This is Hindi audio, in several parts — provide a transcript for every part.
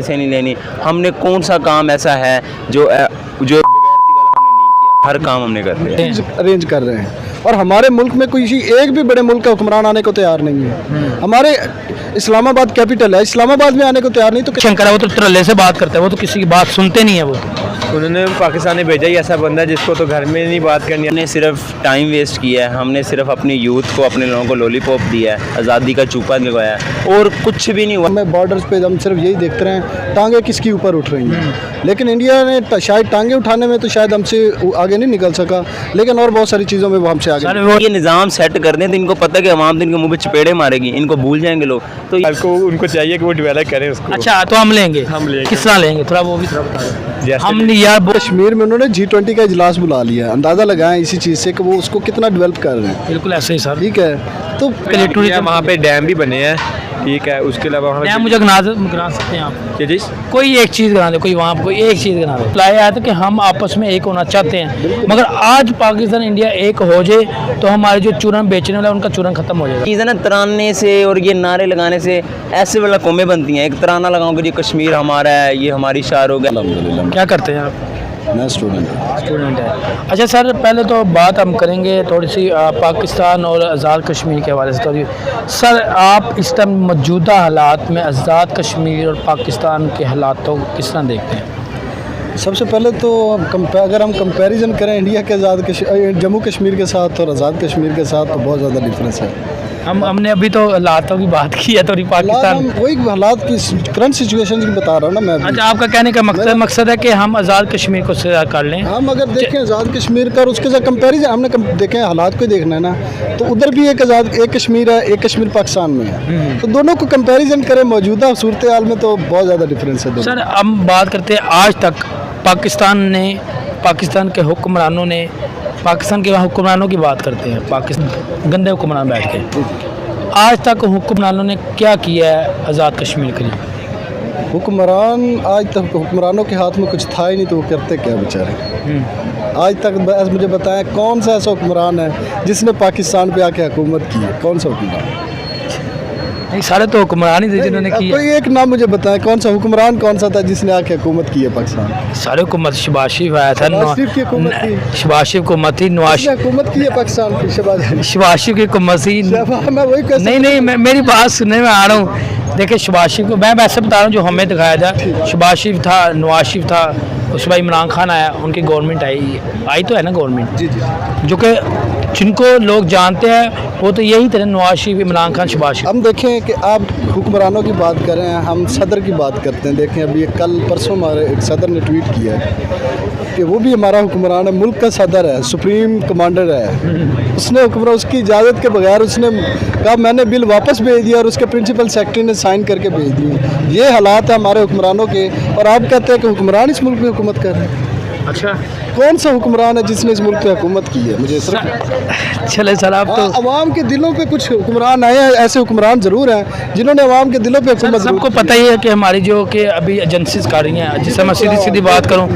से नहीं लेनी। हमने कौन सा काम ऐसा है जो बेगैरती वाला हमने नहीं किया, हर काम हमने करते हैं, अरेंज कर रहे हैं। और हमारे मुल्क में कोई एक भी बड़े मुल्क का हुक्मरान आने को तैयार नहीं है। हमारे इस्लामाबाद कैपिटल है, इस्लामाबाद में आने को तैयार नहीं। तो शंकर है, वो तो तरले से बात करता है, वो तो किसी की बात सुनते नहीं है। वो उन्होंने पाकिस्तान ने भेजा ही ऐसा बंदा जिसको तो घर में नहीं बात करनी। हमने सिर्फ टाइम वेस्ट किया है, हमने सिर्फ अपनी यूथ को, अपने लोगों को लॉलीपॉप दिया है, आज़ादी का चूपा लगवाया है और कुछ भी नहीं हुआ। हमें बॉर्डर्स पे हम सिर्फ यही देखते रहे हैं टांगे किसकी ऊपर उठ रही हैं, लेकिन इंडिया ने शायद टांगे उठाने में तो शायद हमसे आगे नहीं निकल सका, लेकिन और बहुत सारी चीज़ों में वो हमसे आगे। ये निज़ाम सेट कर दें तो इनको पता है कि अवाम दिन के मुँह पे चपेड़े मारेगी, इनको भूल जाएंगे लोग। तो उनको चाहिए कि वो डेवलप करें उसको। अच्छा, तो हम लेंगे किस तरह लेंगे, थोड़ा वो भी थोड़ा बता। हम यार कश्मीर में उन्होंने G20 का इजलास बुला लिया है, अंदाज़ा लगाएं इसी चीज़ से कि वो उसको कितना डेवलप कर रहे हैं। बिल्कुल ऐसे ही सर, ठीक है। तो वहाँ पे डैम भी बने हैं, ठीक है। उसके अलावा डैम मुझे गिना सकते हैं आप? जी, कोई एक चीज़ गिना दे, कोई वहाँ पर कोई एक चीज़ गिना दे। लाया है तो कि हम आपस में एक होना चाहते हैं, मगर आज पाकिस्तान इंडिया एक हो जाए तो हमारे जो चूरन बेचने वाला उनका चूरन खत्म हो जाएगा। चीज़ है ना, तराने से और ये नारे लगाने से ऐसे वाला कौमें बनती हैं। एक तराना लगाऊं कि ये कश्मीर हमारा है, ये हमारी शार हो गया। क्या करते हैं आप? मैं स्टूडेंट है। अच्छा सर, पहले तो बात हम करेंगे थोड़ी सी पाकिस्तान और आज़ाद कश्मीर के हवाले से। तो सर, आप इस टाइम मौजूदा हालात में आज़ाद कश्मीर और पाकिस्तान के हालातों को किस तरह देखते हैं? सबसे पहले तो अगर हम कंपैरिजन करें इंडिया के जम्मू कश्मीर के साथ और आज़ाद कश्मीर के साथ, तो बहुत ज़्यादा डिफरेंस है। हमने अभी तो हालातों की बात की है, थोड़ी पाकिस्तान वही हालात की करंट सिचुएशन की बता रहा हूँ ना मैं। अच्छा, आपका कहने का मकसद है कि हम आज़ाद कश्मीर को कर लें। हम अगर देखें आज़ाद कश्मीर का और उसके साथ कंपैरिजन हमने देखें हालात को देखना है ना, तो उधर भी एक कश्मीर है, एक कश्मीर पाकिस्तान में है। तो दोनों को कंपैरिजन करें मौजूदा सूरत हाल में तो बहुत ज़्यादा डिफरेंस है। सर, हम बात करते हैं आज तक पाकिस्तान के हुक्मरानों ने, पाकिस्तान के हुक्मरानों की बात करते हैं, पाकिस्तान गंदे हुक्मरान बैठ के, आज तक हुक्मरानों ने क्या किया है आज़ाद कश्मीर के लिए? हुक्मरान आज तक हुक्मरानों के हाथ में कुछ था ही नहीं, तो वो करते क्या बेचारे? आज तक बस मुझे बताएं कौन सा ऐसा हुक्मरान है जिसने पाकिस्तान पे आके हुकूमत की है? कौन सा हुक्मरान? नहीं, सारे तो हुक्मरान ही थे जिन्होंने की। कोई एक नाम मुझे बताएं, कौन सा हुक्मरान कौन सा था जिसने आके हुकूमत की है पाकिस्तान? सारे हुकूमत शहबाज शरीफ आया था, शहबाज शरीफ की हुकूमत थी, शहबाज शरीफ हुकूमत थी, नवाज हुकूमत की है पाकिस्तान की, शहबाज शरीफ की हुकूमत थी। मैं वही कह नहीं, मेरी बात सुनने में आ रहा हूँ। देखिए, शहबाज शरीफ को मैं वैसे बता रहा हूँ जो हमें दिखाया था। शहबाज शरीफ था, नवाज शरीफ था, उसके बाद इमरान खान आया, उनकी गवर्नमेंट आई तो है ना गवर्नमेंट। जी, जो कि जिनको लोग जानते हैं वो तो यही थे, नवाज शरीफ, इमरान खान, शहबाज शरीफ। हम देखें कि आप हुक्मरानों की बात कर रहे हैं, हम सदर की बात करते हैं। देखें अभी कल परसों हमारे एक सदर ने ट्वीट किया है कि वो भी हमारा हुक्मरान है, मुल्क का सदर है, सुप्रीम कमांडर है। उसने हुक्मरान उसकी इजाज़त के बगैर उसने कहा मैंने बिल वापस भेज दिया और उसके प्रिंसिपल सेक्रेटरी ने साइन करके भेज दिए। ये हालात है हमारे हुक्मरानों के, और आप कहते हैं कि हुक्मरान इस मुल्क में हुकूमत कर रहे हैं। अच्छा, कौन सा हुक्मरान है जिसने इस मुल्क पे हुकूमत की है? मुझे चले सर, आप तो अवाम के दिलों पे कुछ हुक्मरान आए हैं, ऐसे हुक्मरान ज़रूर हैं जिन्होंने अवाम के दिलों पे हुकूमत। सबको पता ही है कि हमारी जो कि अभी एजेंसीज कर रही हैं, जिससे मैं सीधी बात करूं,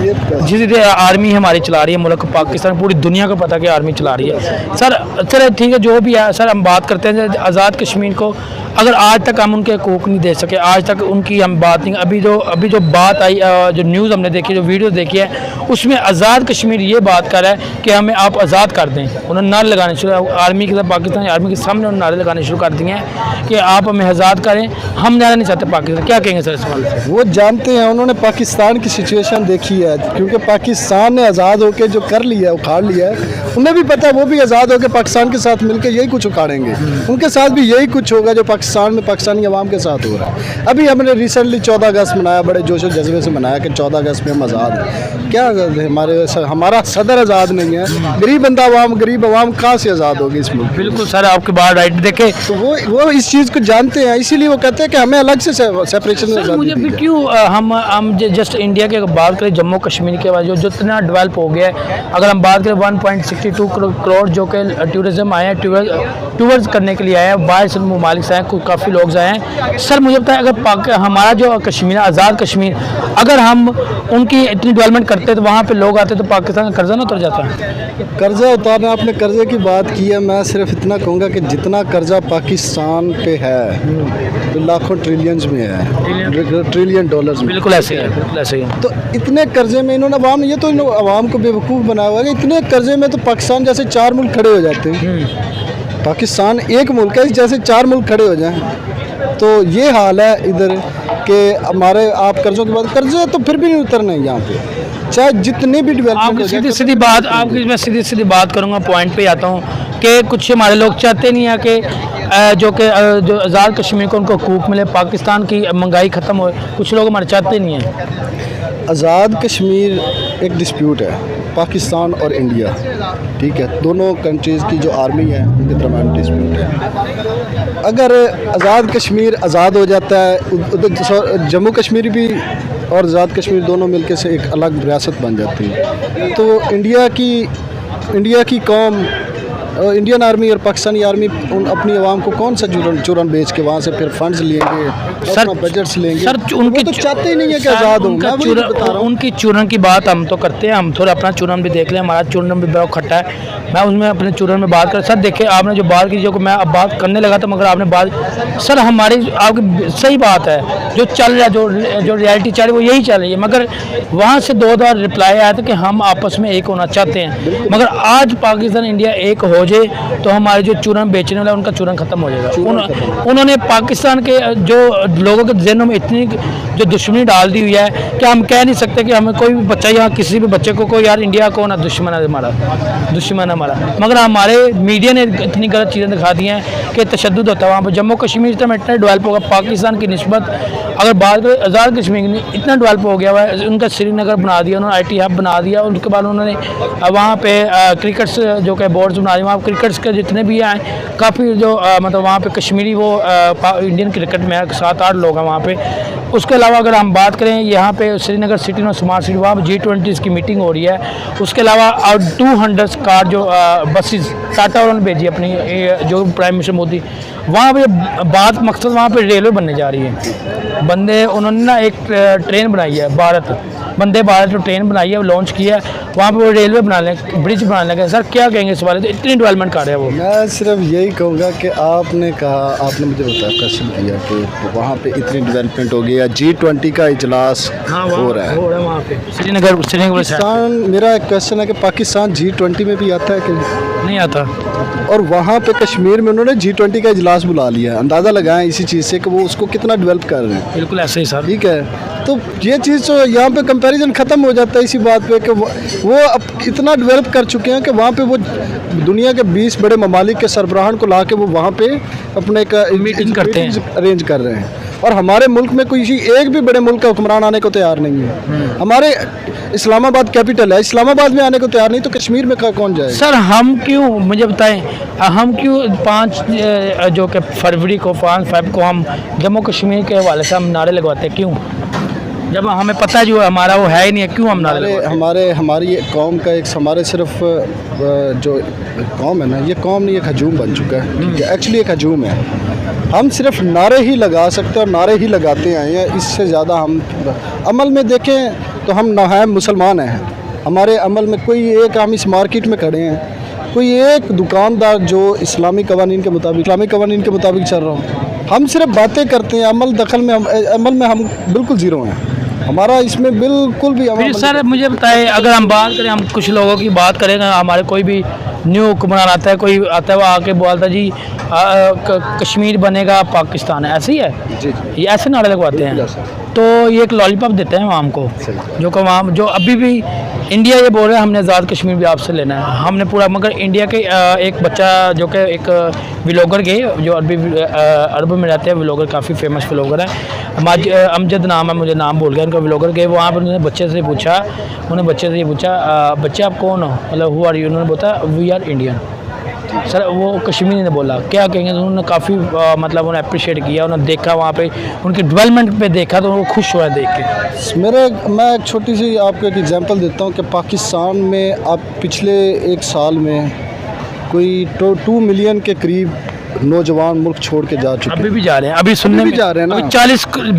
जिस आर्मी हमारी चला रही है मुल्क पाकिस्तान, पूरी दुनिया को पता कि आर्मी चला रही है। सर चले ठीक है, जो भी है सर, हम बात करते हैं आज़ाद कश्मीर को। अगर आज तक हम उनके हकूक़ नहीं दे सके, आज तक उनकी हम बात नहीं, अभी जो बात आई, जो न्यूज़ हमने देखी, जो वीडियो देखी है, उसमें आज़ाद कश्मीर ये बात कर रहा है कि हमें आप आज़ाद कर दें। उन्होंने नारे लगाने शुरू, आर्मी के साथ पाकिस्तानी आर्मी के सामने उन्होंने नारे लगाने शुरू कर दिए हैं कि आप हमें आज़ाद करें, हम जाना नहीं चाहते पाकिस्तान। क्या कहेंगे सर इस सवाल से? वो जानते हैं, उन्होंने पाकिस्तान की सिचुएशन देखी है, क्योंकि पाकिस्तान ने आज़ाद होकर जो कर लिया है, उखाड़ लिया है, उन्हें भी पता है वो भी आज़ाद होकर पाकिस्तान के साथ मिलकर यही कुछ उखाड़ेंगे। उनके साथ भी यही कुछ होगा जो पाकिस्तान में पाकिस्तानी अवाम के साथ हो रहा है। अभी हमने रिसेंटली 14 अगस्त मनाया, बड़े जोश और जज्बे से मनाया कि 14 अगस्त में हम आज़ाद हैं। क्या हमारा सदर आज़ाद नहीं है, गरीब बंदा गरीब अवाम कहाँ से आज़ाद होगी इस मुल्क? बिल्कुल सर, आपकी बात राइट। देखे तो वो इस चीज़ को जानते हैं, इसीलिए वो कहते हैं कि हमें अलग से सेपरेशन। मुझे फिर क्यों हम जस्ट इंडिया की बात करें, जम्मू कश्मीर के बाद जो जितना डेवलप हो गया है, अगर हम बात करें 1.62 करोड़ जो कि टूरिज़म आए हैं, टूर्स करने के लिए आए हैं, बाहर से ममालिक से आए हैं, काफ़ी लोग आए हैं। सर मुझे पता है, अगर हमारा जो कश्मीर, आज़ाद कश्मीर, अगर हम उनकी इतनी डेवलपमेंट करते तो वहाँ पे लोग आते तो तो पाकिस्तान का कर्जा ना उतर जाता? कर्जा उतारना, आपने कर्जे की बात की है, मैं सिर्फ इतना कहूँगा कि जितना कर्जा पाकिस्तान पे है तो लाखों ट्रिलियंस में है, ट्रिलियन डॉलर्स में। बिल्कुल ऐसे है, बिल्कुल ऐसे ही है। तो इतने कर्जे में इन्होंने अवाम, ये तो अवाम को बेवकूफ़ बनाया हुआ है। इतने कर्जे में तो पाकिस्तान जैसे 4 मुल्क खड़े हो जाते हैं। पाकिस्तान एक मुल्क है, जैसे 4 मुल्क खड़े हो जाएं। तो ये हाल है इधर के हमारे। आप कर्जों के बाद कर्जे तो फिर भी नहीं उतरने यहाँ पे, चाहे जितने भी डेवलपमेंट आपकी हो जाए। सीधी बात, आपकी मैं सीधी बात करूँगा, पॉइंट पे आता हूँ कि कुछ हमारे लोग चाहते नहीं है कि जो आज़ाद कश्मीर को उनको हकूक़ मिले, पाकिस्तान की महंगाई ख़त्म हो। कुछ लोग हमारे चाहते नहीं हैं। आज़ाद कश्मीर एक डिस्प्यूट है पाकिस्तान और इंडिया, ठीक है, दोनों कंट्रीज़ की जो आर्मी है उनके दरमियान डिस्प्यूट है। अगर आज़ाद कश्मीर आज़ाद हो जाता है, उधर जम्मू कश्मीर भी और आज़ाद कश्मीर दोनों मिलकर से एक अलग रियासत बन जाती है, तो इंडिया की कौम, इंडियन आर्मी और पाकिस्तानी आर्मी अपनी आवाम को कौन सा चूरन बेच के वहाँ से फिर फंड्स लेंगे, अपना बजट्स लेंगे। सर उनकी तो चाहते ही नहीं है कि आज़ाद हो। मैं वही बता रहा हूँ, उनकी चूरन की बात हम तो करते हैं, हम थोड़ा अपना चूरन भी देख लें। हमारा चूरन भी बहुत खट्टा है, मैं उसमें अपने चूरन में बात कर। सर देखिए, आपने जो बात की, जो मैं अब बात करने लगा था, मगर आपने बात, सर हमारी आपकी सही बात है, जो चल रहा है, जो रियलिटी चल रही है वो यही चल रही है। मगर वहाँ से 2 बार रिप्लाई आया था कि हम आपस में एक होना चाहते हैं। मगर आज पाकिस्तान इंडिया एक हो जाए तो हमारे जो चूरन बेचने वाला उनका चूरन ख़त्म हो जाएगा। उन्होंने पाकिस्तान के जो लोगों के जहनों में इतनी जो दुश्मनी डाल दी हुई है कि हम कह नहीं सकते कि हमें कोई भी बच्चा, यहाँ किसी भी बच्चे को कोई यार इंडिया को ना दुश्मन है हमारा, दुश्मन है हमारा। मगर हमारे मीडिया ने इतनी गलत चीज़ें दिखा दी हैं कि तशद्दुद होता है वहाँ पर। जम्मू कश्मीर इतना डेवलप होगा पाकिस्तान की निस्बत, अगर बात करें आज़ाद कश्मीर में इतना डेवलप हो गया हुआ है। उनका श्रीनगर बना दिया उन्होंने, IT हब बना दिया। उसके बाद उन्होंने वहाँ पे क्रिकेट्स जो कि बोर्ड्स बना दिए, वहाँ क्रिकेट्स के जितने भी हैं काफ़ी जो मतलब वहाँ पे कश्मीरी वो इंडियन क्रिकेट में 7-8 लोग हैं वहाँ पे। उसके अलावा अगर हम बात करें यहाँ पे श्रीनगर सिटी में स्मार्ट सिटी, वहाँ पर G20 की मीटिंग हो रही है। उसके अलावा 200 कार जो बसेस टाटा उन्होंने भेजी अपनी, जो प्राइम मिनिस्टर मोदी, वहाँ पे बात मकसद वहाँ पे रेलवे बनने जा रही है। उन्होंने ना एक ट्रेन बनाई है, वंदे भारत जो ट्रेन बनाई है, वो लॉन्च किया है। वहाँ पे वो रेलवे बनाने, ब्रिज बनाने लगे। सर क्या कहेंगे इस बारे में, इतनी डेवलपमेंट कर रहे हैं वो? मैं सिर्फ यही कहूँगा कि आपने मुझे बताया, क्वेश्चन किया कि वहाँ पे इतनी डेवलपमेंट हो गई है, G20 का इजलास हो रहा है वहाँ पे श्रीनगर। पाकिस्तान, मेरा एक क्वेश्चन है कि पाकिस्तान G20 में भी आता है कि नहीं आता? और वहाँ पे कश्मीर में उन्होंने G20 का इजलास बुला लिया। अंदाज़ा लगाएं इसी चीज़ से कि वो उसको कितना डेवलप कर रहे हैं। बिल्कुल ऐसे ही सर, ठीक है। तो ये चीज़ तो यहाँ पे कंपैरिजन ख़त्म हो जाता है इसी बात पे कि वो अब इतना डेवलप कर चुके हैं कि वहाँ पे वो दुनिया के 20 बड़े ममालिक के सरबराहान को ला के वो वहाँ पे अपने एक मीटिंग करते हैं, अरेंज कर रहे हैं। और हमारे मुल्क में कोई एक भी बड़े मुल्क का हुक्मरान आने को तैयार नहीं है। हमारे इस्लामाबाद कैपिटल है, इस्लामाबाद में आने को तैयार नहीं, तो कश्मीर में कौन जाए? सर हम क्यों, मुझे बताएं, हम क्यों 5 जो कि फरवरी को 5 फ़रवरी को हम जम्मू कश्मीर के हवाले से हम नारे लगवाते हैं? क्यों, जब हमें पता है जो हमारा वो है ही नहीं है, क्यों हम नारे? हमारी कौम का एक, हमारे सिर्फ जो कौम है ना, ये कौम नहीं, एक हजूम बन चुका है, ठीक है, एक्चुअली एक हजूम है। हम सिर्फ नारे ही लगा सकते हैं और नारे ही लगाते आए हैं, इससे ज़्यादा हम अमल में देखें तो हम नहाय मुसलमान हैं। हमारे अमल में कोई एक, हम इस मार्केट में खड़े हैं, कोई एक दुकानदार जो इस्लामी कवानीन के मुताबिक चल रहा हो। हम सिर्फ बातें करते हैं, अमल में हम बिल्कुल ज़ीरो हैं। हमारा इसमें बिल्कुल भी फिर सर मुझे बताएं, अगर हम बात करें, हम कुछ लोगों की बात करेंगे, हमारे कोई भी न्यू हुक्मरान आता है, कोई आता है वो आके बोलता है जी कश्मीर बनेगा पाकिस्तान, ऐसे ही है जी, ये ऐसे नारे लगवाते हैं। तो ये एक लॉलीपॉप देते हैं वहाँ को, जो कि वहाँ जो अभी भी इंडिया ये बोल रहा है हमने आज़ाद कश्मीर भी आपसे लेना है, हमने पूरा। मगर इंडिया के एक बच्चा जो कि एक व्लॉगर गए, जो अरब में रहते हैं, व्लॉगर काफ़ी फेमस व्लॉगर है, अमजद नाम है, मुझे नाम भूल गया उनका। व्लॉगर गए वहाँ पर, उन्होंने बच्चे से पूछा बच्चे आप कौन हो, मतलब हु आर यू? उन्होंने बोला वी आर इंडियन। सर वो कश्मीरी ने बोला, क्या कहेंगे? तो उन्होंने काफ़ी मतलब उन्होंने अप्रिशिएट किया, उन्होंने देखा वहाँ पे उनके डेवलपमेंट पे देखा तो वो खुश हुआ देख के। मैं एक छोटी सी आपको एक एग्जांपल देता हूँ कि पाकिस्तान में अब पिछले 1 साल में कोई 2 मिलियन के करीब नौजवान मुल्क छोड़ के जा चुके अभी भी जा रहे हैं, अभी सुनने अभी भी में जा रहे हैं ना। अभी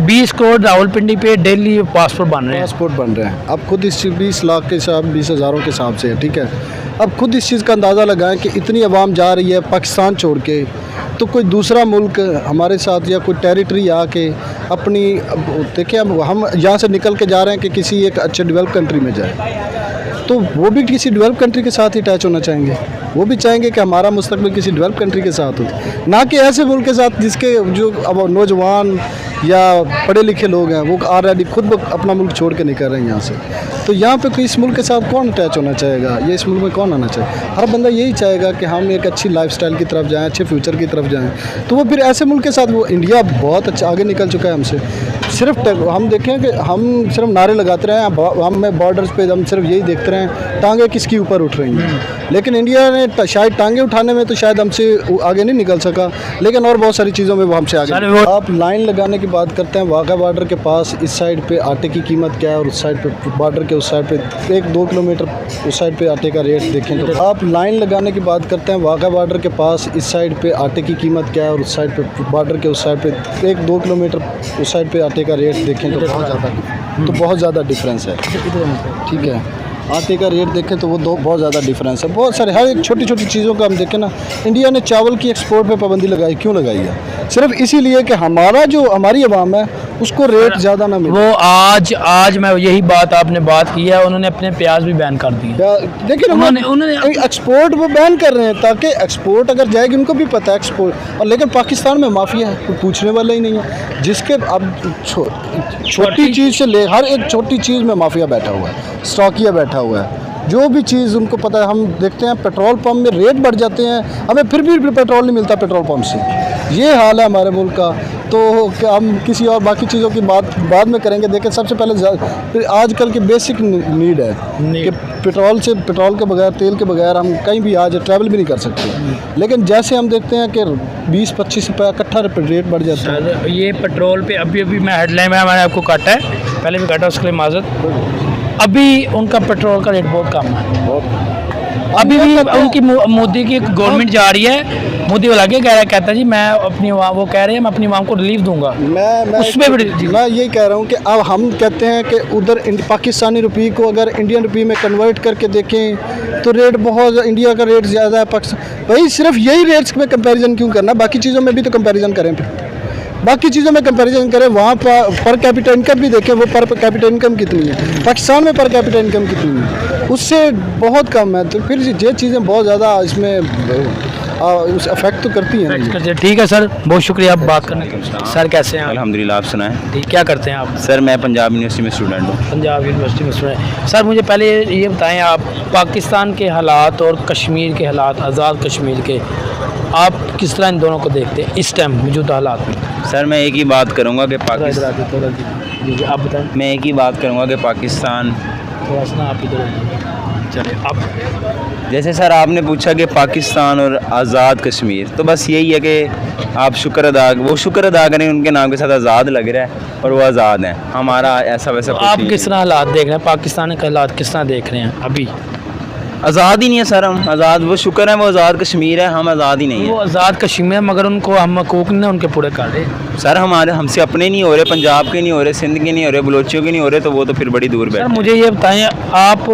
20 करोड़ रावलपिंडी पे डेली पासपोर्ट बन रहे हैं। पासपोर्ट बन रहे हैं। अब खुद इस 20 लाख के हिसाब 20 हज़ारों के हिसाब से है, ठीक है। अब खुद इस चीज़ का अंदाज़ा लगाएं कि इतनी आवाम जा रही है पाकिस्तान छोड़ के, तो कोई दूसरा मुल्क हमारे साथ या कोई टेरिटरी आके अपनी, देखिए हम यहाँ से निकल के जा रहे हैं कि किसी एक अच्छे डेवलप कंट्री में जाए, तो वो भी किसी डेवलप कंट्री के साथ ही अटैच होना चाहेंगे। वो भी चाहेंगे कि हमारा मुस्तकबिल किसी डेवलप कंट्री के साथ हो, ना कि ऐसे मुल्क के साथ जिसके जो अब नौजवान या पढ़े लिखे लोग हैं वो ऑलरेडी खुद अपना मुल्क छोड़ के निकल रहे हैं यहाँ से। तो यहाँ पे कोई इस मुल्क के साथ कौन अटैच होना चाहेगा, ये इस मुल्क में कौन आना चाहे? हर बंदा यही चाहेगा कि हम एक अच्छी लाइफस्टाइल की तरफ जाएं, अच्छे फ्यूचर की तरफ जाएं। तो वो फिर ऐसे मुल्क के साथ, वो इंडिया बहुत अच्छा आगे निकल चुका है हमसे। सिर्फ हम देखें कि हम सिर्फ नारे लगाते रहे हैं, हम बॉर्डर्स पे हम सिर्फ यही देखते रहे टांगे किसकी ऊपर उठ रही हैं, लेकिन इंडिया ने शायद टांगे उठाने में तो शायद हमसे आगे नहीं निकल सका, लेकिन और बहुत सारी चीज़ों में वो हमसे आगे। आप लाइन लगाने की बात करते हैं, वाघा बॉर्डर के पास इस साइड पे आटे की कीमत क्या है और उस साइड पे बॉर्डर के उस साइड पे 1-2 किलोमीटर उस साइड पे आटे का रेट देखें तो आप लाइन लगाने की बात करते हैं, वाघा बॉर्डर के पास इस साइड पे आटे की कीमत क्या है और उस साइड पे बॉर्डर के उस साइड पे 1-2 किलोमीटर उस साइड पे आटे का रेट देखें तो बहुत ज़्यादा डिफरेंस है, ठीक है। आटे का रेट देखें तो वो बहुत ज़्यादा डिफरेंस है। बहुत सारे हर एक छोटी छोटी चीज़ों का हम देखें ना, इंडिया ने चावल की एक्सपोर्ट पे पाबंदी लगाई, क्यों लगाई है? सिर्फ इसीलिए कि हमारी आवाम है उसको रेट ज़्यादा ना मिले। वो आज मैं यही बात आपने बात की है, उन्होंने अपने प्याज भी बैन कर दिए। देखिए उन्होंने एक्सपोर्ट वो बैन कर रहे हैं ताकि एक्सपोर्ट अगर जाएगी, उनको भी पता है एक्सपोर्ट, और लेकिन पाकिस्तान में माफिया है, कोई पूछने वाला ही नहीं है। जिसके अब छोटी चीज़ से ले हर एक छोटी चीज़ में माफिया बैठा हुआ है, स्टॉकिया बैठा हुआ है। जो भी चीज़ उनको पता है। हम देखते हैं पेट्रोल पंप में रेट बढ़ जाते हैं, हमें फिर भी पेट्रोल नहीं मिलता पेट्रोल पंप से। ये हाल है हमारे मुल्क का। तो हम किसी और बाकी चीज़ों की बात बाद में करेंगे। देखें, सबसे पहले आजकल की बेसिक नीड है कि पेट्रोल के बगैर, तेल के बगैर हम कहीं भी आज ट्रैवल भी नहीं कर सकते। लेकिन जैसे हम देखते हैं कि 20-25 रुपये इकट्ठा रेट बढ़ जाता है। ये पेट्रोल पे अभी मैं हेडलाइन में मैंने आपको काटा है, पहले भी काटा, उसके लिए माजरत। अभी उनका पेट्रोल का रेट बहुत कम है। अभी भी उनकी मोदी की गवर्नमेंट जा रही है, मोदी वाला क्या कह रहा है, कहता है जी मैं अपनी वो कह रहे हैं मैं अपनी आवाम को रिलीफ दूंगा। मैं यही कह रहा हूँ कि अब हम कहते हैं कि उधर पाकिस्तानी रुपये को अगर इंडियन रुपये में कन्वर्ट करके देखें तो रेट बहुत, इंडिया का रेट ज़्यादा है पाकिस्तान। भाई सिर्फ यही रेट्स में कंपैरिजन क्यों करना, बाकी चीज़ों में भी तो कंपैरिजन करें। फिर बाकी चीज़ों में कंपैरिजन करें, वहाँ पर कैपिटल इनकम भी देखें, वो पर कैपिटल इनकम कितनी है, पाकिस्तान में पर कैपिटल इनकम कितनी है, उससे बहुत कम है। तो फिर ये चीज़ें बहुत ज़्यादा इसमें अफेक्ट तो करती हैं। ठीक है सर, बहुत शुक्रिया आप बात करने के लिए। सर कैसे हैं? अल्हम्दुलिल्लाह, आप सुनाएं। ठीक, क्या करते हैं आप? सर मैं पंजाब यूनिवर्सिटी में स्टूडेंट हूँ। पंजाब यूनिवर्सिटी में स्टूडेंट। सर मुझे पहले ये बताएं, आप पाकिस्तान के हालात और कश्मीर के हालात, आज़ाद कश्मीर के, आप किस तरह इन दोनों को देखते हैं इस टाइम मौजूदा हालात में? सर मैं एक ही बात करूँगा कि पाकिस्तान, जी आप बताएं। मैं एक ही बात करूँगा कि पाकिस्तान, थोड़ा सा आप इधर चलिए। आप जैसे सर आपने पूछा कि पाकिस्तान और आज़ाद कश्मीर, तो बस यही है कि आप वो शुक्र अदा करें, उनके नाम के साथ आज़ाद लग रहा है और वो आज़ाद हैं। हमारा ऐसा वैसा कुछ आप नहीं किस तरह हालात देख रहे हैं, पाकिस्तान के हालात किस तरह देख रहे हैं अभी? आज़ाद ही नहीं है सर, हम आज़ाद, वो शुक्र है वो आज़ाद कश्मीर है, हम आज़ाद ही नहीं वो है। आज़ाद कश्मीर है, मगर उनको हम हकूक़ ने उनके पूरे कर रहे। सर हमसे अपने नहीं हो रहे, पंजाब के नहीं हो रहे, सिंध के नहीं हो रहे, बलोचियों के नहीं हो रहे, तो वो तो फिर बड़ी दूर सर बैठे। मुझे ये बताएं, आप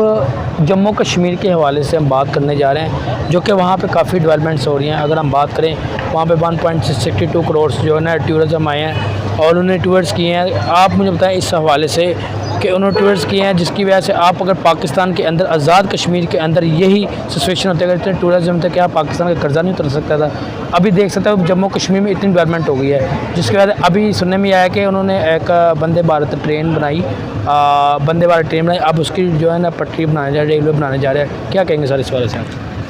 जम्मू कश्मीर के हवाले से हम बात करने जा रहे हैं, जो कि वहाँ पे काफ़ी डेवलपमेंट्स हो रही हैं। अगर हम बात करें, वहाँ पे 1.62 करोड़ जो है ना टूरिज़म आए हैं और उन्होंने टूर्स किए हैं। आप मुझे बताएं इस हवाले से कि उन्होंने टूर्स किए हैं, जिसकी वजह से आप अगर पाकिस्तान के अंदर, आज़ाद कश्मीर के अंदर यही सिचुएशन होते, अगर इतने टूरिज़म थे, क्या पाकिस्तान का कर्जा नहीं उतर सकता था? अभी देख सकते हो जम्मू कश्मीर में इतनी डेवलपमेंट हो गई है, जिसके बाद अभी सुनने में आया कि उन्होंने एक वंदे भारत ट्रेन बनाई, अब उसकी जो है ना पटरी बनाने जा रहे हैं, रेलवे बनाने जा रहे हैं। क्या कहेंगे सर इस बारे से?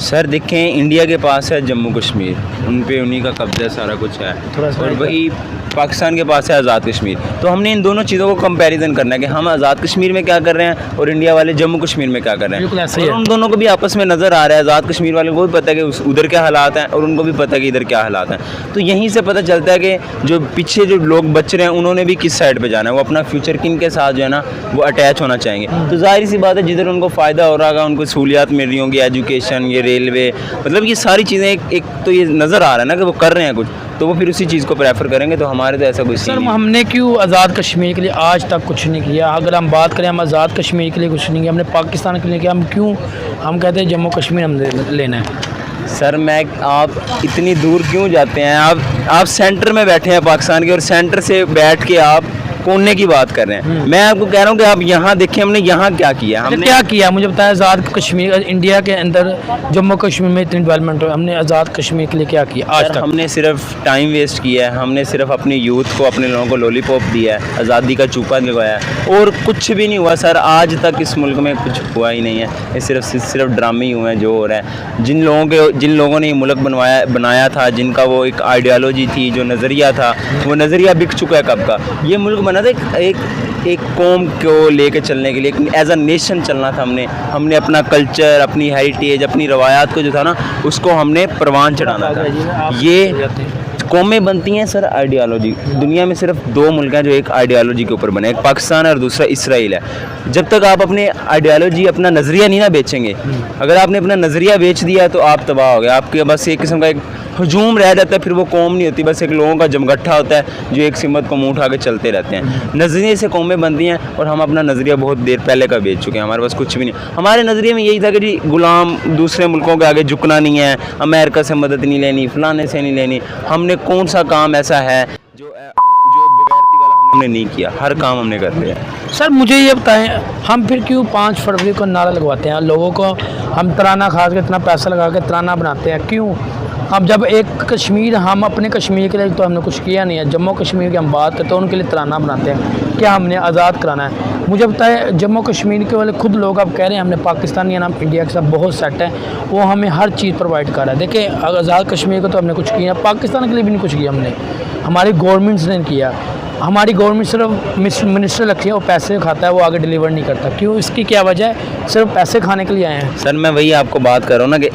सर देखें, इंडिया के पास है जम्मू कश्मीर, उन पे उन्हीं का कब्जा सारा कुछ है, और वही पाकिस्तान के पास है आज़ाद कश्मीर। तो हमने इन दोनों चीज़ों को कंपैरिजन करना है कि हम आज़ाद कश्मीर में क्या कर रहे हैं और इंडिया वाले जम्मू कश्मीर में क्या कर रहे हैं। और उन दोनों को भी आपस में नज़र आ रहा है, आज़ाद कश्मीर वाले को भी पता है कि उधर क्या हालात हैं और उनको भी पता है कि इधर क्या हालात हैं। तो यहीं से पता चलता है कि जो पीछे जो लोग बच रहे हैं उन्होंने भी किस साइड पर जाना है, वो अपना फ्यूचर किन के साथ जो है ना वो अटैच होना चाहेंगे। तो जाहिर सी बात है, जिधर उनको फ़ायदा हो रहा होगा, उनको सहूलियात मिल रही होंगी, एजुकेशन, ये रेलवे, मतलब ये सारी चीज़ें एक तो ये नज़र आ रहा है ना कि वो कर रहे हैं कुछ, तो वो फिर उसी चीज़ को प्रेफर करेंगे। तो हमारे तो ऐसा कुछ सर सीन नहीं है। हमने क्यों आज़ाद कश्मीर के लिए आज तक कुछ नहीं किया? अगर हम बात करें हम आज़ाद कश्मीर के लिए कुछ नहीं किया, हमने पाकिस्तान के लिए किया, हम कहते हैं जम्मू कश्मीर हमने लेना है। सर आप इतनी दूर क्यों जाते हैं? आप सेंटर में बैठे हैं पाकिस्तान के, और सेंटर से बैठ के आप कोने की बात कर रहे हैं। मैं आपको कह रहा हूँ कि आप यहाँ देखें हमने यहाँ क्या किया। हमने क्या किया मुझे बताया? आज़ाद कश्मीर, इंडिया के अंदर जम्मू कश्मीर में इतनी डेवलपमेंट हो, हमने आज़ाद कश्मीर के लिए क्या किया आज तक? हमने सिर्फ टाइम वेस्ट किया है, हमने सिर्फ अपनी यूथ को, अपने लोगों को लॉलीपॉप दिया है, आज़ादी का चूपा दिलवाया है, और कुछ भी नहीं हुआ सर। आज तक इस मुल्क में कुछ हुआ ही नहीं है। ये सिर्फ ड्रामे ही हुए हैं जो हो रहा है। जिन लोगों ने ये मुल्क बनाया था, जिनका वो एक आइडियालॉजी थी, जो नज़रिया था, वो नज़रिया बिक चुका है कब का। ये मुल्क बना था एक कौम को लेके चलने के लिए, एज अ नेशन चलना था। हमने अपना कल्चर, अपनी हेरिटेज, अपनी रवायात को जो था ना, उसको हमने परवान चढ़ाना था। ये कौमें बनती हैं सर आइडियालॉजी। दुनिया में सिर्फ 2 मुल्क हैं जो एक आइडियालॉजी के ऊपर बने, एक पाकिस्तान है और दूसरा इसराइल है। जब तक आप अपने आइडियालॉजी, अपना नज़रिया नहीं ना बेचेंगे, अगर आपने अपना नज़रिया बेच दिया है तो आप तबाह हो गए। आपके बस एक किस्म का एक हजूम रह जाता है, फिर वो कौम नहीं होती, बस एक लोगों का जमगट्ठा होता है जो एक सिमत को मुँह उठा के चलते रहते हैं। नज़रिए से कौमें बनती हैं, और हम अपना नज़रिया बहुत देर पहले का बेच चुके हैं। हमारे पास कुछ भी नहीं। हमारे नज़रिए में यही था कि जी गुलाम, दूसरे मुल्कों के आगे झुकना नहीं है, अमेरिका से मदद नहीं लेनी, फलाने से नहीं लेनी। हमने कौन सा काम ऐसा है जो बगैरती वाला हमने नहीं किया? हर काम हमने कर लिया। सर मुझे ये बताएं, हम फिर क्यों 5 फरवरी को नारा लगवाते हैं? लोगों को हम तराना खास के इतना पैसा लगा के तराना बनाते हैं क्यों? अब जब एक कश्मीर, हम अपने कश्मीर के लिए तो हमने कुछ किया नहीं है। जम्मू कश्मीर की हम बात करते हैं, उनके लिए तराना बनाते हैं। क्या हमने आज़ाद कराना है? मुझे बताए जम्मू कश्मीर के वाले खुद लोग अब कह रहे हैं हमने पाकिस्तान या नाम इंडिया के साथ बहुत सेट है, वो हमें हर चीज़ प्रोवाइड कर रहा है। देखिए आज़ाद कश्मीर को तो हमने कुछ किया, पाकिस्तान के लिए भी नहीं कुछ किया हमने, हमारी गवर्नमेंट्स ने किया। हमारी गवर्नमेंट सिर्फ मिनिस्टर रखी है, वो पैसे खाता है, वो आगे डिलीवर नहीं करता। क्यों? इसकी क्या वजह है? सिर्फ पैसे खाने के लिए आए हैं। सर मैं वही आपको बात कर रहा हूँ ना कि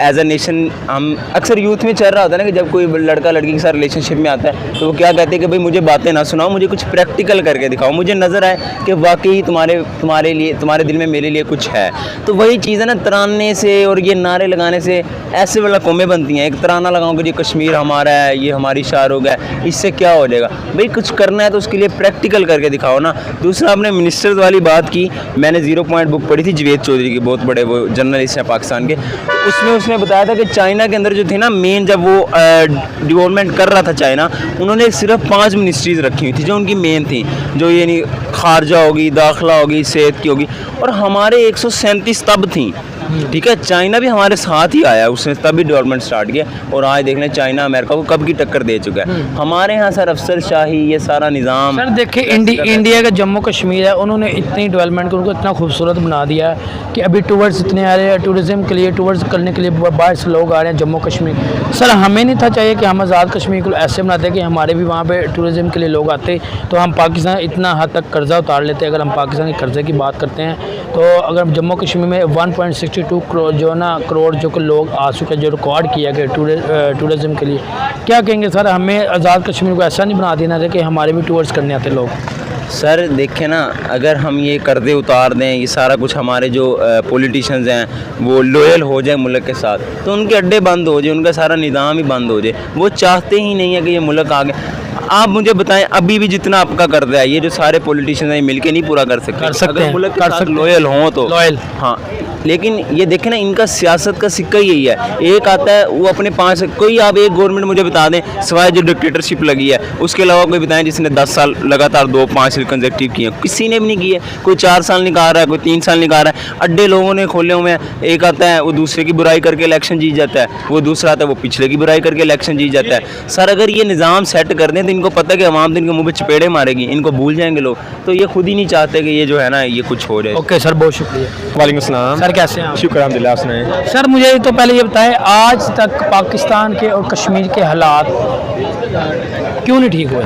एज अ नेशन हम अक्सर यूथ में चल रहा होता है ना कि जब कोई लड़का लड़की के साथ रिलेशनशिप में आता है तो वो क्या कहते हैं कि भाई मुझे बातें ना सुनाओ, मुझे कुछ प्रैक्टिकल करके दिखाओ, मुझे नज़र आए कि वाकई तुम्हारे लिए, तुम्हारे दिल में मेरे लिए कुछ है। तो वही चीज़ है ना, तराने से और ये नारे लगाने से ऐसे वाला कौमें बनती हैं। एक तराना लगाऊँ कि ये कश्मीर हमारा है, ये हमारी शार हो गया, इससे क्या हो जाएगा? भाई कुछ करना है तो उसके लिए प्रैक्टिकल करके दिखाओ ना। दूसरा आपने मिनिस्टर्स वाली बात की, मैंने 0 पॉइंट बुक पढ़ी थी जवेद चौधरी की, बहुत बड़े वो जर्नलिस्ट हैं पाकिस्तान के। उसने बताया था कि चाइना के अंदर जो थे ना मेन, जब वो डेवलपमेंट कर रहा था चाइना, उन्होंने सिर्फ 5 मिनिस्ट्रीज़ रखी हुई थी जो उनकी मेन थी, जो ये नहीं खारजा होगी, दाखिला होगी, सेहत की होगी, और हमारे 137 तब थी। ठीक है, चाइना भी हमारे साथ ही आया, उसने तभी डेवलपमेंट स्टार्ट किया, और आज देख लें चाइना अमेरिका को कब की टक्कर दे चुका है। हमारे यहाँ सर अफसर शाही, ये सारा निज़ाम। सर देखिए इंडिया का जम्मू कश्मीर है, उन्होंने इतनी डेवलपमेंट को उनको इतना खूबसूरत बना दिया है कि अभी टूरिस्ट इतने आ रहे हैं, टूरिज़्म के लिए, टूरिस्ट करने के लिए बाहर से लोग आ रहे हैं जम्मू कश्मीर। सर हमें नहीं था चाहिए कि हम आज़ाद कश्मीर को ऐसे बनाते कि हमारे भी वहाँ पर टूरिज़्म के लिए लोग आते, तो हम पाकिस्तान इतना हद तक कर्जा उतार लेते। अगर हम पाकिस्तान के कर्जे की बात करते हैं तो अगर जम्मू कश्मीर में 1.62 करोड़ जो ना करोड़ जो कि लोग आ चुके हैं, जो रिकॉर्ड किया गया टूरिज़्म के लिए, क्या कहेंगे सर? हमें आज़ाद कश्मीर को ऐसा नहीं बना देना था कि हमारे भी टूरिस्ट करने आते लोग। सर देखें ना, अगर हम ये कर्जे उतार दें, ये सारा कुछ हमारे जो पॉलिटिशियंस हैं वो लॉयल हो जाए मुल्क के साथ, तो उनके अड्डे बंद हो जाए, उनका सारा निज़ाम ही बंद हो जाए। वो चाहते ही नहीं है कि ये मुल्क आगे। आप मुझे बताएं, अभी भी जितना आपका कर्जा है, ये जो सारे पॉलिटिशियंस हैं मिलके नहीं पूरा कर सकते अगर मुल्क के साथ लॉयल हों तो। लॉयल, हाँ, लेकिन ये देखें ना, इनका सियासत का सिक्का यही है। एक आता है वो अपने 5, कोई आप एक गवर्नमेंट मुझे बता दें सिवाय जो डिक्टेटरशिप लगी है, उसके अलावा कोई बताएं जिसने 10 साल लगातार 2-5 कंसेक्यूटिव किए? किसी ने भी नहीं किए। कोई 4 साल निकाल रहा है, कोई 3 साल निकाल रहा है। अड्डे लोगों ने खोले हुए हैं। एक आता है वो दूसरे की बुराई करके इलेक्शन जीत जाता है, वो दूसरा आता है वो पिछले की बुराई करके इलेक्शन जीत जाता है। सर अगर ये निज़ाम सेट कर दें तो इनको पता है कि अवाम दिन के मुँह पर चपेड़े मारेगी, इनको भूल जाएंगे लोग। तो ये खुद ही नहीं चाहते कि ये जो है ना ये कुछ हो जाए। ओके सर, बहुत शुक्रिया। वालेकुम सलाम। सर कैसे हैं आप? शुक्र अल्हम्दुलिल्लाह। आप सुनाएं। सर मुझे तो पहले ये बताएं, आज तक पाकिस्तान के और कश्मीर के हालात क्यों नहीं ठीक हुए?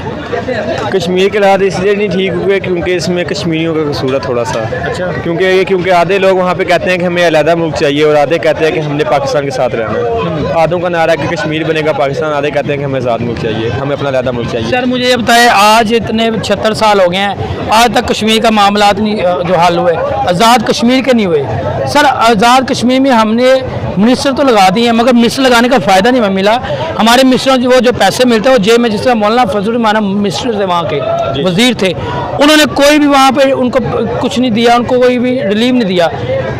कश्मीर के हालात इसलिए नहीं ठीक हुए क्योंकि इसमें कश्मीरियों का कसूर है थोड़ा सा। अच्छा। क्योंकि आधे लोग वहाँ पे कहते हैं कि हमें अलहदा मुल्क चाहिए, और आधे कहते हैं कि हमने पाकिस्तान के साथ रहना है। आधों का नारा है कि कश्मीर बनेगा पाकिस्तान, आधे कहते हैं कि हमें आज़ाद मुल्क चाहिए, हमें अपना अलहदा मुल्क चाहिए। सर मुझे ये बताएं, आज इतने 76 साल हो गए हैं, आज तक कश्मीर का मामला नहीं जो हल हुए, आज़ाद कश्मीर के नहीं हुए। सर आज़ाद कश्मीर में हमने मिनिस्टर तो लगा दिए हैं, मगर मिनिस्टर लगाने का फ़ायदा नहीं हमें मिला। हमारे मिनिस्टरों को वो जो पैसे मिलते हैं वो जेब में, जिस तरह मौलाना फजल माना मिनिस्टर थे, वहाँ के वजीर थे, उन्होंने कोई भी वहाँ पे उनको कुछ नहीं दिया, उनको कोई भी रिलीफ नहीं दिया।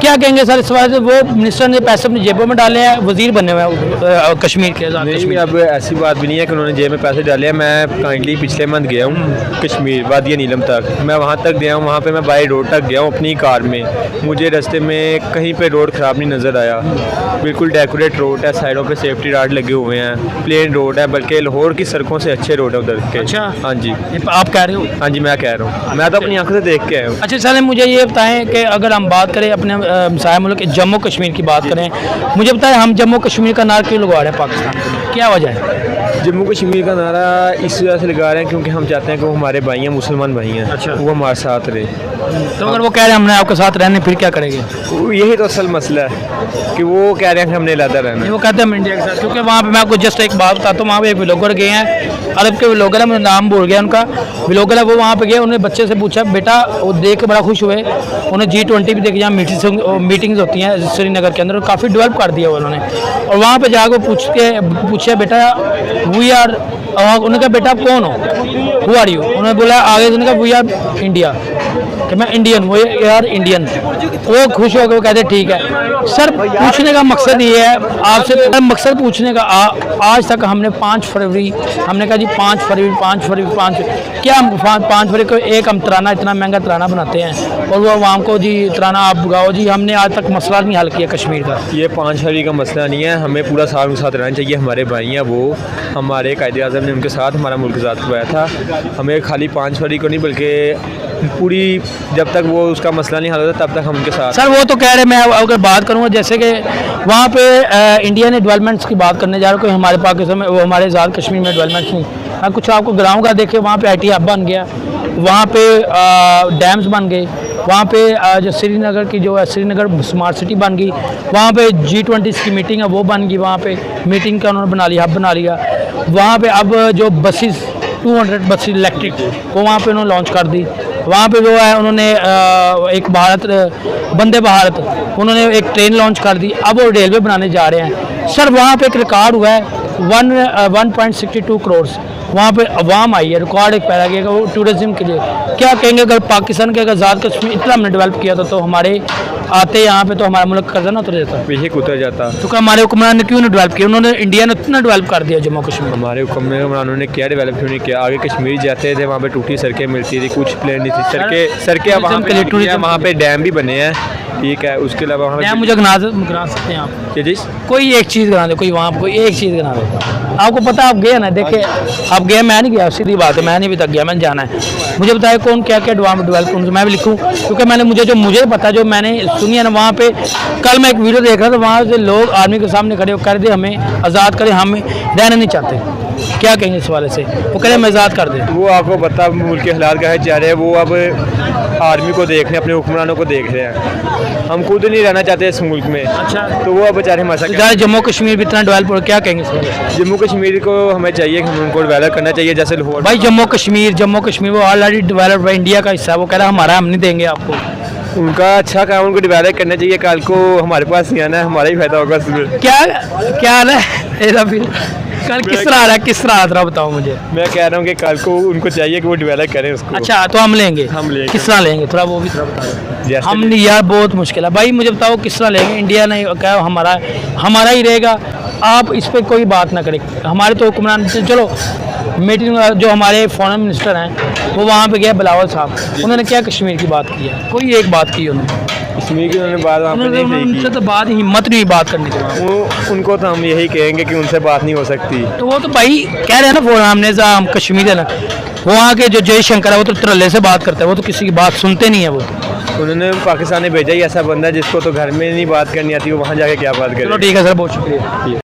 क्या कहेंगे सर इस बात से? वो मिनिस्टर ने पैसे अपनी जेबों में डाले हैं, वजीर बने हुए हैं कश्मीर के। नहीं, अब ऐसी बात भी नहीं है कि उन्होंने जेब में पैसे डाले हैं। मैं काइंडली पिछले मंथ गया हूँ कश्मीर वादिया नीलम तक, मैं वहाँ तक गया हूँ। वहाँ पे मैं बाई रोड तक गया हूँ अपनी कार में, मुझे रास्ते में कहीं पे रोड ख़राब नहीं नज़र आया। बिल्कुल डेकोरेट रोड है, साइडों पे सेफ्टी गार्ड लगे हुए हैं, प्लेन रोड है, बल्कि लाहौर की सड़कों से अच्छे रोड है उधर के। अच्छा, हाँ जी, आप कह रहे हो? हाँ जी, मैं कह रहा हूँ, मैं तो अपनी आंखों से देख के आया हूँ। अच्छा चलें, मुझे ये बताएं कि अगर हम बात करें अपने हमसाया मुल्क जम्मू कश्मीर की बात करें, मुझे बताएं हम जम्मू कश्मीर का नारा क्यों लगवा रहे हैं पाकिस्तान, क्या वजह है? जम्मू कश्मीर का नारा इस वजह से लगा रहे हैं क्योंकि हम चाहते हैं कि वो हमारे भाई हैं, मुसलमान भाई हैं। अच्छा। वो हमारे साथ रहे। तो अगर वो कह रहे हैं हमने आपके साथ रहने, फिर क्या करेंगे? यही तो असल मसला है कि वो कह रहे हैं कि हमने अलग रहना है। वो कहते हैं हम इंडिया के साथ, क्योंकि वहाँ पे मैं आपको जस्ट एक बात बताता हूँ, वहाँ पे एक व्लॉगर गए हैं, अरब के व्लॉगर है, मुझे नाम भूल गया उनका, व्लॉगर है, वो वहाँ पे गए, उन्होंने बच्चे से पूछा, बेटा वो देख के बड़ा खुश हुए, उन्हें G20 भी देखी, जहाँ मीटिंग्स होती हैं श्रीनगर के अंदर, काफ़ी डेवलप कर दिया उन्होंने। और वहाँ पर जाकर पूछे बेटा वी आर, उन्होंने कहा बेटा आप कौन हो, हु आर यू, उन्होंने बोला आगे उन्होंने कहा वी आर इंडिया, कि मैं इंडियन, वो यार इंडियन, वो खुश हो गए, वो कहते ठीक है। सर पूछने का मकसद ये है आपसे, मकसद पूछने का आज तक हमने 5 फरवरी हमने कहा जी 5 फरवरी क्या हम 5 फरवरी को एक हम तराना, इतना महंगा तराना बनाते हैं और वो आवाम को जी तराना आप गाओ जी, हमने आज तक मसला नहीं हल किया कश्मीर का। ये 5 फरवरी का मसला नहीं है, हमें पूरा साल उनके साथ रहना चाहिए। हमारे भाई हैं वो, हमारे कायदे आज़म ने उनके साथ हमारा मुल्क आज़ाद करवाया था। हमें खाली 5 फरवरी को नहीं बल्कि पूरी जब तक वो उसका मसला नहीं हल होता तब तक हम उनके साथ। सर वो तो कह रहे, मैं अगर बात करूँगा जैसे कि वहाँ पे इंडिया ने डेवलपमेंट्स की बात करने जा रहा हूँ, कोई हमारे पाकिस्तान में, वो हमारे आज़ाद कश्मीर में डेवलपमेंट्स नहीं। मैं कुछ आपको गिराऊँ का, देखिए वहाँ पे IT हब बन गया, वहाँ पे डैम्स बन गए, वहाँ पे जो श्रीनगर की जो है श्रीनगर स्मार्ट सिटी बन गई, वहाँ पे G20 की मीटिंग है वो बन गई, वहाँ पे मीटिंग का उन्होंने बना लिया, हब बना लिया। वहाँ पे अब जो बसेस 200 बसेस इलेक्ट्रिक वो वहाँ पे उन्होंने लॉन्च कर दी। वहाँ पे जो है उन्होंने एक भारत वंदे भारत, उन्होंने एक ट्रेन लॉन्च कर दी, अब वो रेलवे बनाने जा रहे हैं। सर वहाँ पे एक रिकॉर्ड हुआ है 1.62 करोड़ वहाँ पे अवाम आई है, रिकॉर्ड एक पैदा किया वो टूरिज्म के लिए। क्या कहेंगे अगर पाकिस्तान के अगर आज़ाद कश्मीर इतना हमने डेवलप किया था, तो हमारे आते यहाँ पे तो हमारा मुल्क कर्जा ना उतर जाता, बेशक उतर जाता। तो क्या हमारे हुक्मरान ने क्यों नहीं डेवलप किया? उन्होंने इंडिया ने इतना डेवलप कर दिया जम्मू कश्मीर। हमारे हुक्मरानों ने क्या डेवलप क्यों नहीं किया? आगे कश्मीर जाते थे, वहाँ पे टूटी सड़कें मिलती थी, कुछ प्लेन नहीं थी, सड़कें वहाँ पे डैम भी बने हैं, ठीक है। उसके अलावा वहाँ मुझे गिना सकते हैं आप? जी कोई एक चीज़ गिना दे, कोई वहाँ कोई एक चीज़ गिना दे। आपको पता, आप गए ना, देखे आप गए, मैं नहीं गया, सीधी बात है, मैं नहीं अभी तक गया, मैंने जाना है। मुझे बताया कौन क्या क्या डेवलप, मैं भी लिखूँ, क्योंकि मैंने मुझे पता, जो मैंने सुनी है ना, वहाँ पे कल मैं एक वीडियो देख रहा था, वहाँ से लोग आर्मी के सामने खड़े कर दे, हमें आज़ाद करें, हम रहना नहीं चाहते। क्या कहेंगे इस वाले से? वो कह रहे हम आज़ाद कर दें। वो आपको पता मुल्क के हालात का जा रहे हैं, वो अब आर्मी को देख रहे हैं, अपने हुक्मरानों को देख रहे हैं। हम खुद नहीं रहना चाहते इस मुल्क में। अच्छा, तो वो अब बेचारे हमारे जम्मू कश्मीर भी इतना डेवलप हो, क्या कहेंगे इस वाले? जम्मू कश्मीर को हमें चाहिए कि हम उनको डेवलप करना चाहिए, जैसे लाहौर। भाई जम्मू कश्मीर वो ऑलरेडी डेवलप है, इंडिया का हिस्सा, वो कह रहा है हमारा, हम नहीं देंगे आपको। उनका अच्छा काम उनको डेवलप करना चाहिए, कल को हमारे पास नहीं आना है, हमारा ही फायदा होगा उसमें। क्या हाल है? कल किस तरह आ रहा है, किस तरह आ रहा बताओ मुझे। मैं कह रहा हूँ कि कल को उनको चाहिए कि वो डेवलप करें उसको। अच्छा, तो हम लेंगे किस तरह लेंगे, थोड़ा वो भी थोड़ा बताओ। हम नहीं यार, बहुत मुश्किल है भाई, मुझे बताओ किस तरह लेंगे? इंडिया नहीं क्या हमारा ही रहेगा, आप इस पर कोई बात ना करें। हमारे तो हुक्मरान, चलो मीटिंग जो हमारे फॉरेन मिनिस्टर हैं वो वहाँ पे गए, बिलावल साहब, उन्होंने क्या कश्मीर की बात की है? कोई एक बात की उन्होंने कश्मीर की उन्होंने बात उनसे तो बात ही हिम्मत नहीं बात करने की। वो उनको तो हम यही कहेंगे कि उनसे बात नहीं हो सकती। तो वो तो भाई कह रहे हैं ना, फोन हमने हम कश्मीर है ना, वहाँ के जो जयशंकर है वो तो तरले से बात करते हैं, वो तो किसी की बात सुनते नहीं है। वो उन्होंने पाकिस्तान ने भेजा ही ऐसा बंदा जिसको तो घर में नहीं बात करनी आती, वो वहाँ जाके क्या बात करे। चलो ठीक है सर, बहुत शुक्रिया।